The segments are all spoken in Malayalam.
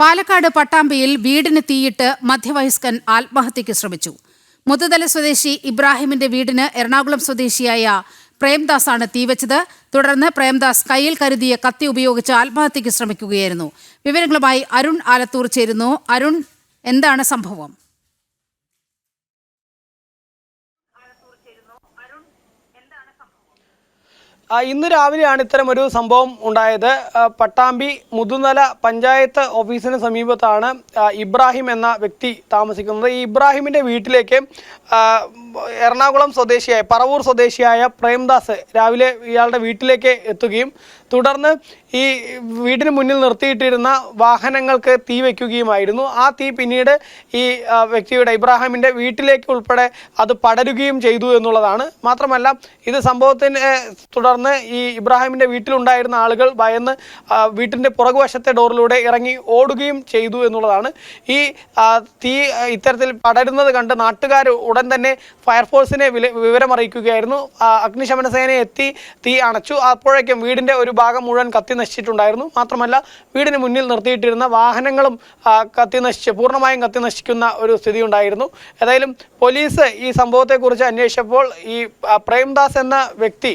പാലക്കാട് പട്ടാമ്പിയിൽ വീടിന് തീയിട്ട് മധ്യവയസ്കൻ ആത്മഹത്യയ്ക്ക് ശ്രമിച്ചു. മുതുതല സ്വദേശി ഇബ്രാഹിമിന്റെ വീടിന് എറണാകുളം സ്വദേശിയായ പ്രേംദാസാണ് തീവച്ചത്. തുടർന്ന് പ്രേംദാസ് കയ്യിൽ കരുതിയ കത്തി ഉപയോഗിച്ച് ആത്മഹത്യയ്ക്ക് ശ്രമിക്കുകയായിരുന്നു. വിവരങ്ങളുമായി അരുൺ ആലത്തൂർ ചേരുന്നു. അരുൺ, എന്താണ് സംഭവം? ഇന്ന് രാവിലെയാണ് ഇത്തരമൊരു സംഭവം ഉണ്ടായത്. പട്ടാമ്പി മുതുതല പഞ്ചായത്ത് ഓഫീസിന് സമീപത്താണ് ഇബ്രാഹിം എന്ന വ്യക്തി താമസിക്കുന്നത്. ഈ ഇബ്രാഹിമിൻ്റെ വീട്ടിലേക്ക് എറണാകുളം സ്വദേശിയായ പറവൂർ സ്വദേശിയായ പ്രേംദാസ് രാവിലെ ഇയാളുടെ വീട്ടിലേക്ക് എത്തുകയും തുടർന്ന് ഈ വീടിന് മുന്നിൽ നിർത്തിയിട്ടിരുന്ന വാഹനങ്ങൾക്ക് തീ വയ്ക്കുകയുമായിരുന്നു. ആ തീ പിന്നീട് ഈ വ്യക്തിയുടെ ഇബ്രാഹിമിൻ്റെ വീട്ടിലേക്ക് ഉൾപ്പെടെ അത് പടരുകയും ചെയ്തു എന്നുള്ളതാണ്. മാത്രമല്ല, ഇത് സംഭവത്തിന് തുടർന്ന് ഈ ഇബ്രാഹിമിൻ്റെ വീട്ടിലുണ്ടായിരുന്ന ആളുകൾ ഭയന്ന് വീട്ടിൻ്റെ പുറകുവശത്തെ ഡോറിലൂടെ ഇറങ്ങി ഓടുകയും ചെയ്തു എന്നുള്ളതാണ്. ഈ തീ ഇത്തരത്തിൽ പടരുന്നത് കണ്ട് നാട്ടുകാർ ഉടൻ തന്നെ ഫയർഫോഴ്സിനെ വിവരമറിയിക്കുകയായിരുന്നു. അഗ്നിശമന സേന എത്തി തീ അണച്ചു. അപ്പോഴേക്കും വീടിൻ്റെ ഒരു ഭാഗം മുഴുവൻ കത്തി നശിച്ചിട്ടുണ്ടായിരുന്നു. മാത്രമല്ല, വീടിന് മുന്നിൽ നിർത്തിയിട്ടിരുന്ന വാഹനങ്ങളും പൂർണ്ണമായും കത്തി നശിക്കുന്ന ഒരു സ്ഥിതി ഉണ്ടായിരുന്നു. ഏതായാലും പോലീസ് ഈ സംഭവത്തെക്കുറിച്ച് അന്വേഷിച്ചപ്പോൾ ഈ പ്രേംദാസ് എന്ന വ്യക്തി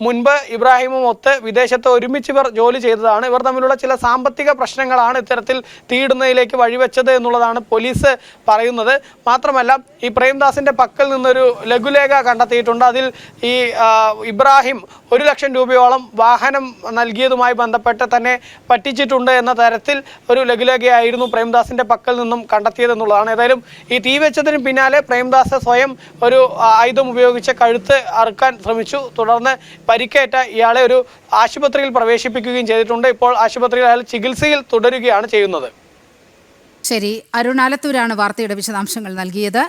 മുൻപ് ഇബ്രാഹിമും ഒത്ത് വിദേശത്ത് ഒരുമിച്ച് ഇവർ ജോലി ചെയ്തതാണ്. ഇവർ തമ്മിലുള്ള ചില സാമ്പത്തിക പ്രശ്നങ്ങളാണ് ഇത്തരത്തിൽ തീയിടുന്നതിലേക്ക് വഴിവെച്ചത് എന്നുള്ളതാണ് പോലീസ് പറയുന്നത്. മാത്രമല്ല, ഈ പ്രേംദാസിന്റെ പക്കൽ നിന്നൊരു ലഘുലേഖ കണ്ടെത്തിയിട്ടുണ്ട്. അതിൽ ഈ ഇബ്രാഹിം 1 ലക്ഷം രൂപയോളം വാഹനം നൽകിയതുമായി ബന്ധപ്പെട്ട് തന്നെ പറ്റിച്ചിട്ടുണ്ട് എന്ന തരത്തിൽ ഒരു ലഘുലേഖയായിരുന്നു പ്രേംദാസിന്റെ പക്കൽ നിന്നും കണ്ടെത്തിയതെന്നുള്ളതാണ്. ഏതായാലും ഈ തീ വെച്ചതിന് പിന്നാലെ പ്രേംദാസ് സ്വയം ഒരു ആയുധം ഉപയോഗിച്ച് കഴുത്ത് അറുക്കാൻ ശ്രമിച്ചു. തുടർന്ന് പരിക്കേറ്റ ഇയാളെ ഒരു ആശുപത്രിയിൽ പ്രവേശിപ്പിക്കുകയും ചെയ്തിട്ടുണ്ട്. ഇപ്പോൾ ആശുപത്രിയിൽ അയാൾ ചികിത്സയിൽ തുടരുകയാണ് ചെയ്യുന്നത്. ശരി, അരുൺ ആലത്തൂരാണ് വാർത്തയുടെ വിശദാംശങ്ങൾ നൽകിയത്.